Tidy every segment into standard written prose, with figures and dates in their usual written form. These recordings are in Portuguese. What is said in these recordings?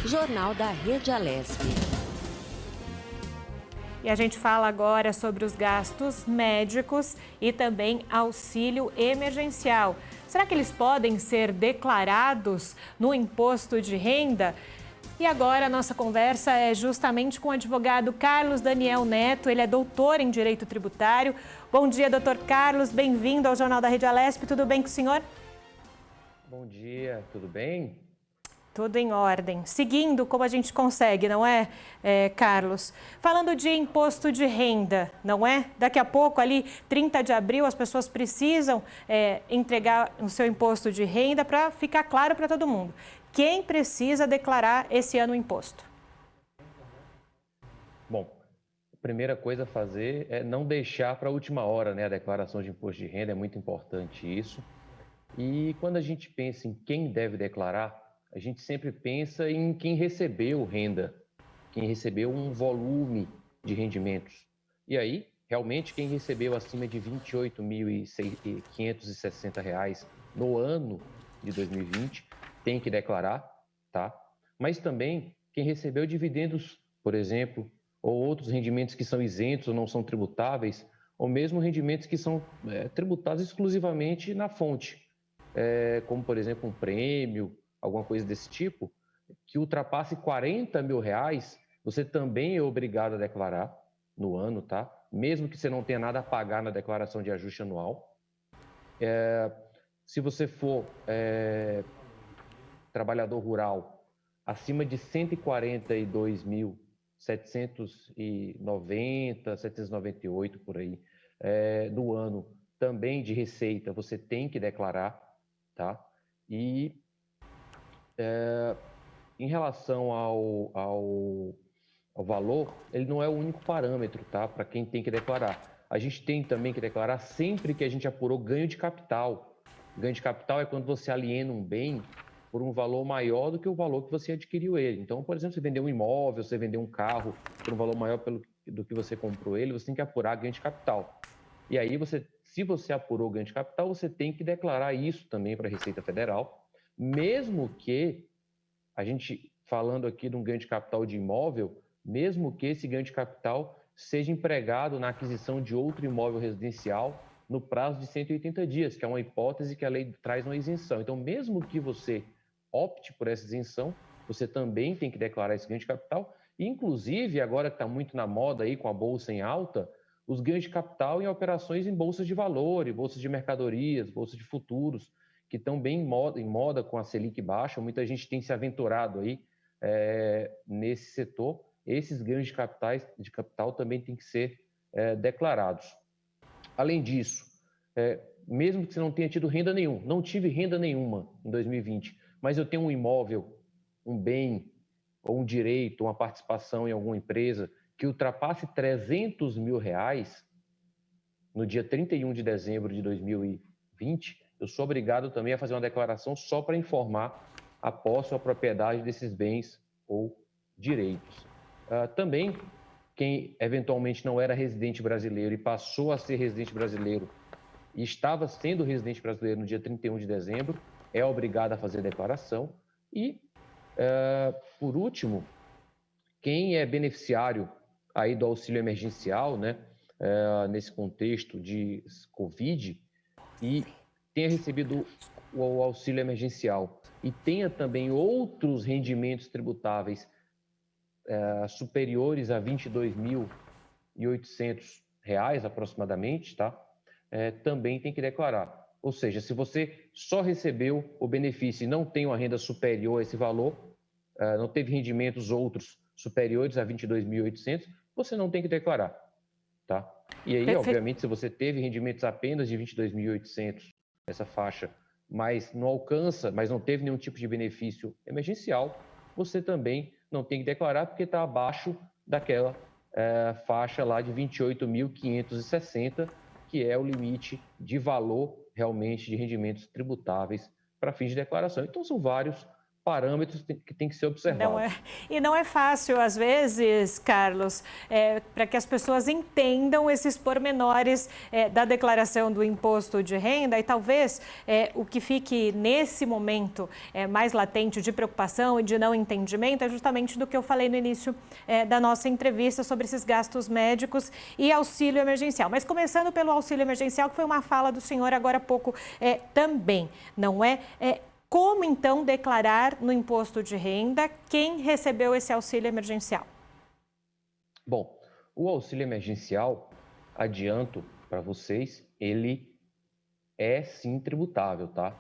Jornal da Rede Alesp. E a gente fala agora sobre os gastos médicos e também auxílio emergencial. Será que eles podem ser declarados no imposto de renda? E agora a nossa conversa é justamente com o advogado Carlos Daniel Neto, ele é doutor em Direito Tributário. Bom dia, doutor Carlos, bem-vindo ao Jornal da Rede Alesp, tudo bem com o senhor? Bom dia, tudo bem? Tudo em ordem. Seguindo como a gente consegue, não é, Carlos? Falando de imposto de renda, não é? Daqui a pouco, ali, 30 de abril, as pessoas precisam entregar o seu imposto de renda para ficar claro para todo mundo. Quem precisa declarar esse ano o imposto? Bom, a primeira coisa a fazer é não deixar para a última hora, né? A declaração de imposto de renda, é muito importante isso. E quando a gente pensa em quem deve declarar, a gente sempre pensa em quem recebeu renda, quem recebeu um volume de rendimentos. E aí, realmente, quem recebeu acima de R$ 28.560 no ano de 2020 tem que declarar, tá? Mas também quem recebeu dividendos, por exemplo, ou outros rendimentos que são isentos ou não são tributáveis, ou mesmo rendimentos que são tributados exclusivamente na fonte, como, por exemplo, um prêmio, alguma coisa desse tipo, que ultrapasse R$ 40 mil, você também é obrigado a declarar no ano, tá? Mesmo que você não tenha nada a pagar na declaração de ajuste anual. Se você for trabalhador rural, acima de 142.790, 798 por aí, do ano, também de receita, você tem que declarar, tá? E em relação ao valor, ele não é o único parâmetro, tá? Para quem tem que declarar. A gente tem também que declarar sempre que a gente apurou ganho de capital. Ganho de capital é quando você aliena um bem por um valor maior do que o valor que você adquiriu ele. Então, por exemplo, você vendeu um imóvel, você vendeu um carro por um valor maior do que você comprou ele, você tem que apurar ganho de capital. E aí, se você apurou ganho de capital, você tem que declarar isso também para a Receita Federal, mesmo que a gente, falando aqui de um ganho de capital de imóvel, mesmo que esse ganho de capital seja empregado na aquisição de outro imóvel residencial no prazo de 180 dias, que é uma hipótese que a lei traz uma isenção. Então, mesmo que você opte por essa isenção, você também tem que declarar esse ganho de capital. Inclusive, agora que está muito na moda aí com a bolsa em alta, os ganhos de capital em operações em bolsas de valores, bolsas de mercadorias, bolsas de futuros, que estão bem em moda com a Selic baixa. Muita gente tem se aventurado aí nesse setor. Esses ganhos de capital também têm que ser declarados. Além disso, mesmo que você não tenha tido renda nenhuma, não tive renda nenhuma em 2020, mas eu tenho um imóvel, um bem, ou um direito, uma participação em alguma empresa que ultrapasse R$ 300 mil no dia 31 de dezembro de 2020, eu sou obrigado também a fazer uma declaração só para informar a posse ou a propriedade desses bens ou direitos. Também, quem eventualmente não era residente brasileiro e passou a ser residente brasileiro e estava sendo residente brasileiro no dia 31 de dezembro, é obrigado a fazer a declaração. E, por último, quem é beneficiário aí do auxílio emergencial, né, nesse contexto de Covid, e tenha recebido o auxílio emergencial e tenha também outros rendimentos tributáveis superiores a R$ 22.800 aproximadamente, tá? Também tem que declarar. Ou seja, se você só recebeu o benefício e não tem uma renda superior a esse valor, não teve rendimentos outros superiores a 22.800, você não tem que declarar, tá? E aí, obviamente, se você teve rendimentos apenas de 22.800, essa faixa, mas não teve nenhum tipo de benefício emergencial, você também não tem que declarar porque está abaixo daquela faixa lá de 28.560, que é o limite de valor realmente de rendimentos tributáveis para fins de declaração. Então, são vários parâmetros que tem que ser Não observados. e não é fácil, às vezes, Carlos, para que as pessoas entendam esses pormenores da declaração do imposto de renda e talvez o que fique nesse momento mais latente de preocupação e de não entendimento é justamente do que eu falei no início da nossa entrevista sobre esses gastos médicos e auxílio emergencial. Mas começando pelo auxílio emergencial, que foi uma fala do senhor agora há pouco também, não é? Como, então, declarar no imposto de renda quem recebeu esse auxílio emergencial? Bom, o auxílio emergencial, adianto para vocês, ele é sim tributável, tá?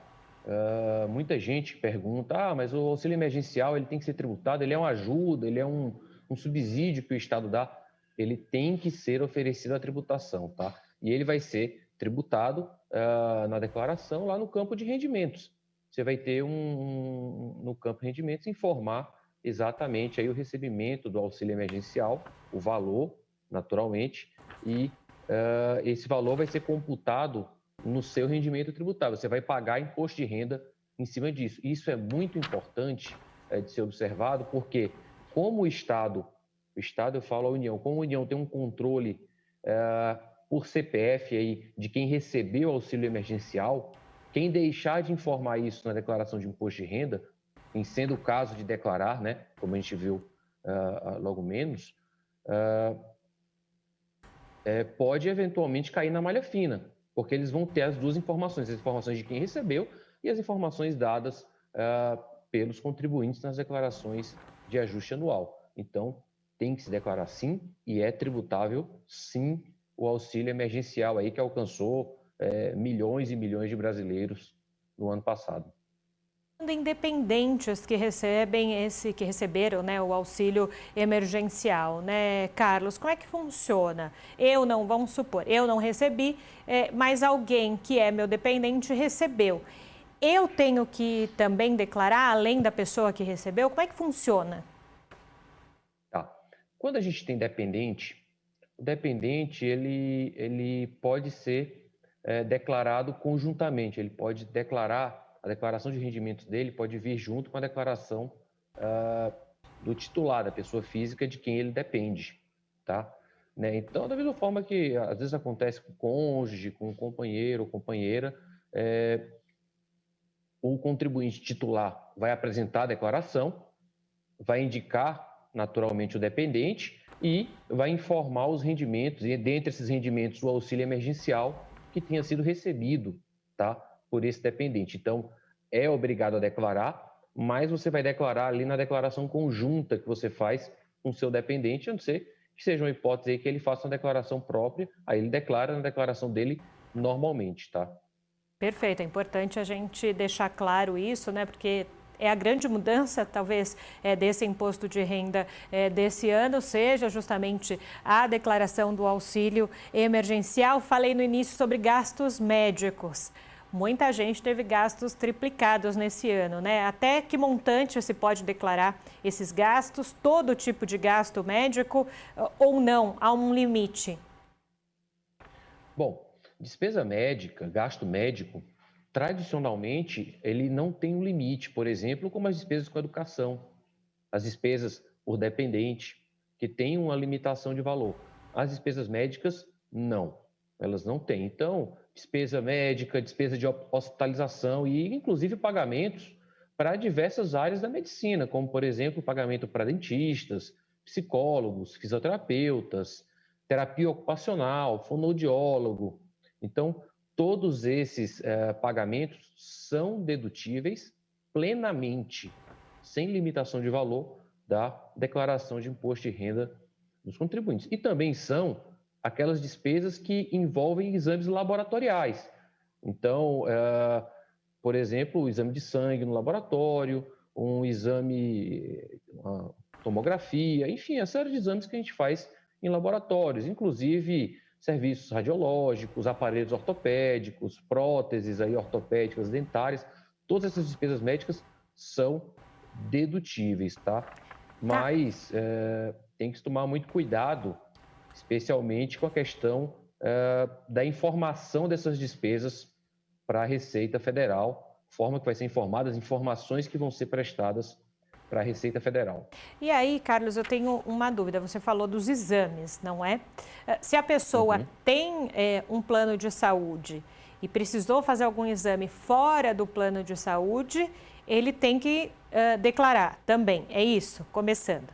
Muita gente pergunta, mas o auxílio emergencial ele tem que ser tributado, ele é uma ajuda, ele é um subsídio que o Estado dá, ele tem que ser oferecido à tributação, tá? E ele vai ser tributado na declaração lá no campo de rendimentos. Você vai ter no campo de rendimentos informar exatamente aí o recebimento do auxílio emergencial, o valor, naturalmente, e esse valor vai ser computado no seu rendimento tributável. Você vai pagar imposto de renda em cima disso. Isso é muito importante de ser observado, porque como o Estado, eu falo a União, como a União tem um controle por CPF aí de quem recebeu o auxílio emergencial, quem deixar de informar isso na declaração de imposto de renda, em sendo o caso de declarar, né, como a gente viu logo menos, pode eventualmente cair na malha fina, porque eles vão ter as duas informações, as informações de quem recebeu e as informações dadas pelos contribuintes nas declarações de ajuste anual. Então, tem que se declarar sim e é tributável sim o auxílio emergencial aí que alcançou milhões e milhões de brasileiros no ano passado. Independentes que receberam, né, o auxílio emergencial, né, Carlos? Como é que funciona? Vamos supor, eu não recebi, mas alguém que é meu dependente recebeu. Eu tenho que também declarar, além da pessoa que recebeu? Como é que funciona? Tá. Quando a gente tem dependente, o dependente ele pode ser declarado conjuntamente, ele pode declarar, a declaração de rendimentos dele pode vir junto com a declaração do titular, da pessoa física de quem ele depende, tá? Né? Então, da mesma forma que às vezes acontece com o cônjuge, com o companheiro ou companheira, o contribuinte titular vai apresentar a declaração, vai indicar naturalmente o dependente e vai informar os rendimentos, e dentre esses rendimentos o auxílio emergencial que tenha sido recebido, tá, por esse dependente. Então, é obrigado a declarar, mas você vai declarar ali na declaração conjunta que você faz com o seu dependente, a não ser que seja uma hipótese aí que ele faça uma declaração própria, aí ele declara na declaração dele normalmente, tá? Perfeito, é importante a gente deixar claro isso, né, porque é a grande mudança, talvez, desse imposto de renda desse ano, seja justamente a declaração do auxílio emergencial. Falei no início sobre gastos médicos. Muita gente teve gastos triplicados nesse ano, né? Até que montante se pode declarar esses gastos? Todo tipo de gasto médico ou não? Há um limite? Bom, despesa médica, gasto médico, tradicionalmente, ele não tem um limite, por exemplo, como as despesas com educação, as despesas por dependente, que tem uma limitação de valor. As despesas médicas, não, elas não têm. Então, despesa médica, despesa de hospitalização e, inclusive, pagamentos para diversas áreas da medicina, como, por exemplo, pagamento para dentistas, psicólogos, fisioterapeutas, terapia ocupacional, fonoaudiólogo. Então, todos esses pagamentos são dedutíveis plenamente, sem limitação de valor da declaração de imposto de renda dos contribuintes. E também são aquelas despesas que envolvem exames laboratoriais. Então, por exemplo, o exame de sangue no laboratório, um exame, uma tomografia, enfim, a série de exames que a gente faz em laboratórios, inclusive serviços radiológicos, aparelhos ortopédicos, próteses aí ortopédicas, dentárias, todas essas despesas médicas são dedutíveis, tá? Mas tem que tomar muito cuidado, especialmente com a questão da informação dessas despesas para a Receita Federal, forma que vai ser informada, as informações que vão ser prestadas para a Receita Federal. E aí, Carlos, eu tenho uma dúvida. Você falou dos exames, não é? Se a pessoa tem um plano de saúde e precisou fazer algum exame fora do plano de saúde, ele tem que declarar também, é isso? Começando.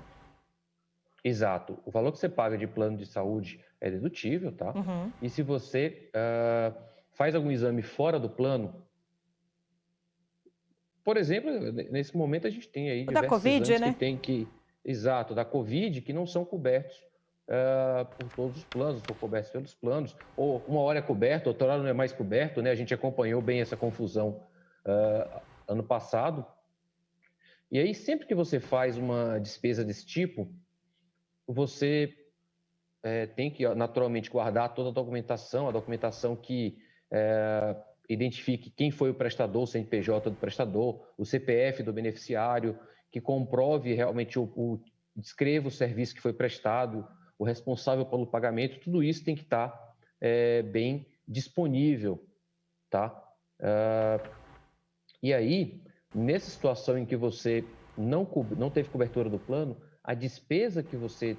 Exato. O valor que você paga de plano de saúde é dedutível, tá? E se você faz algum exame fora do plano, por exemplo, nesse momento a gente tem aí O da diversos Covid, exames né? que tem exato, da Covid, que não são cobertos por todos os planos, são cobertos pelos planos, ou uma hora é coberto, outra hora não é mais coberto, né? A gente acompanhou bem essa confusão ano passado. E aí, sempre que você faz uma despesa desse tipo, você tem que naturalmente guardar toda a documentação que identifique quem foi o prestador, o CNPJ do prestador, o CPF do beneficiário, que comprove realmente descreva o serviço que foi prestado, o responsável pelo pagamento, tudo isso tem que estar bem disponível, tá? E aí, nessa situação em que você não teve cobertura do plano, a despesa que você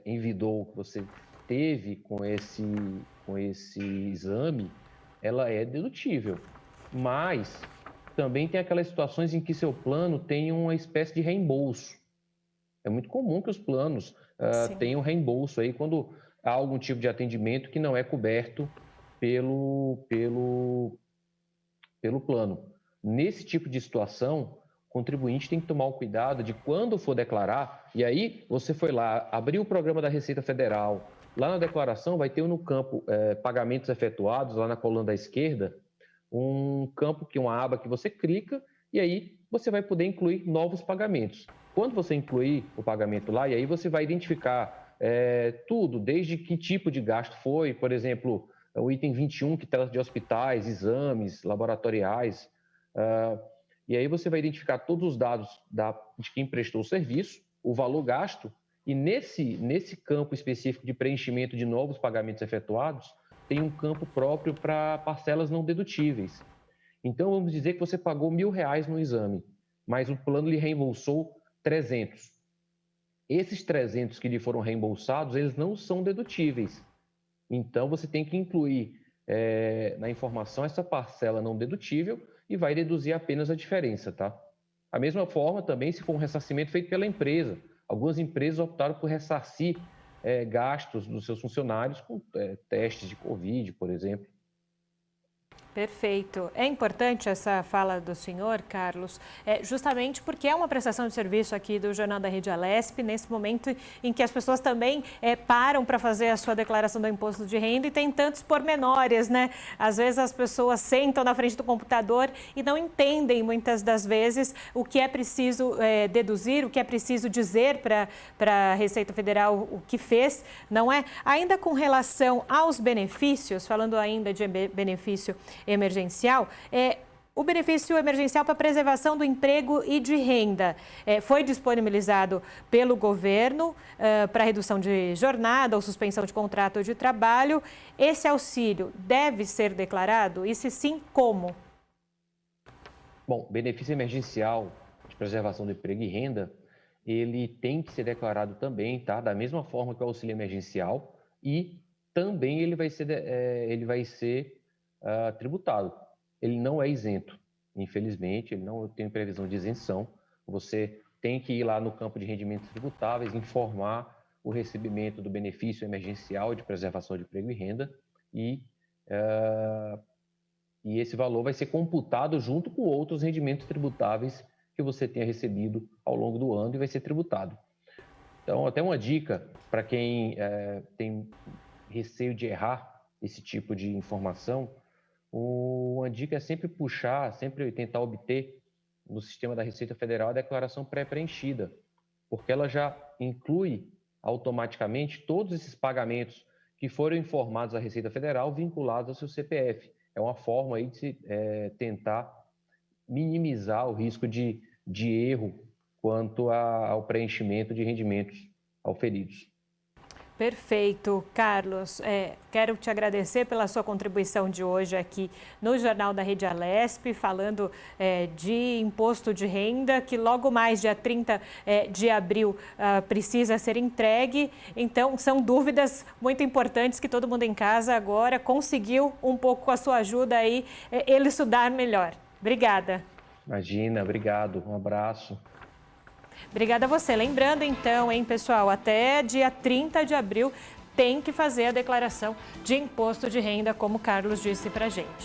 envidou, que você teve com esse exame, ela é dedutível. Mas também tem aquelas situações em que seu plano tem uma espécie de reembolso. É muito comum que os planos tenham reembolso aí quando há algum tipo de atendimento que não é coberto pelo plano. Nesse tipo de situação, o contribuinte tem que tomar o cuidado de quando for declarar, e aí você foi lá, abriu o programa da Receita Federal, lá na declaração vai ter no campo pagamentos efetuados, lá na coluna da esquerda, um campo, uma aba que você clica, e aí você vai poder incluir novos pagamentos. Quando você incluir o pagamento lá, e aí você vai identificar tudo, desde que tipo de gasto foi, por exemplo, o item 21, que trata de hospitais, exames, laboratoriais, e aí você vai identificar todos os dados de quem prestou o serviço, o valor gasto, e nesse campo específico de preenchimento de novos pagamentos efetuados, tem um campo próprio para parcelas não dedutíveis. Então, vamos dizer que você pagou R$1.000 no exame, mas o plano lhe reembolsou 300. Esses 300 que lhe foram reembolsados, eles não são dedutíveis. Então, você tem que incluir na informação essa parcela não dedutível e vai deduzir apenas a diferença, tá? Da mesma forma, também, se for um ressarcimento feito pela empresa. Algumas empresas optaram por ressarcir gastos dos seus funcionários com testes de Covid, por exemplo. Perfeito. É importante essa fala do senhor, Carlos, justamente porque é uma prestação de serviço aqui do Jornal da Rede Alesp, nesse momento em que as pessoas também param para fazer a sua declaração do imposto de renda e tem tantos pormenores, né? Às vezes as pessoas sentam na frente do computador e não entendem muitas das vezes o que é preciso deduzir, o que é preciso dizer para a Receita Federal o que fez, não é? Ainda com relação aos benefícios, falando ainda de benefício emergencial, o benefício emergencial para preservação do emprego e de renda foi disponibilizado pelo governo para redução de jornada ou suspensão de contrato de trabalho. Esse auxílio deve ser declarado? E se sim, como? Bom, benefício emergencial de preservação do emprego e renda, ele tem que ser declarado também, tá? Da mesma forma que o auxílio emergencial, e também ele vai ser tributado. Ele não é isento, infelizmente, ele não tem previsão de isenção. Você tem que ir lá no campo de rendimentos tributáveis, informar o recebimento do benefício emergencial de preservação de emprego e renda e esse valor vai ser computado junto com outros rendimentos tributáveis que você tenha recebido ao longo do ano e vai ser tributado. Então, até uma dica para quem tem receio de errar esse tipo de informação, uma dica é sempre sempre tentar obter no sistema da Receita Federal a declaração pré-preenchida, porque ela já inclui automaticamente todos esses pagamentos que foram informados à Receita Federal vinculados ao seu CPF. É uma forma aí de tentar minimizar o risco de erro quanto ao preenchimento de rendimentos auferidos. Perfeito, Carlos. Quero te agradecer pela sua contribuição de hoje aqui no Jornal da Rede Alesp, falando de imposto de renda, que logo mais, dia 30 de abril, precisa ser entregue. Então, são dúvidas muito importantes que todo mundo em casa agora conseguiu, um pouco com a sua ajuda aí, ele estudar melhor. Obrigada. Imagina, obrigado, um abraço. Obrigada a você. Lembrando então, pessoal, até dia 30 de abril tem que fazer a declaração de imposto de renda, como o Carlos disse pra gente.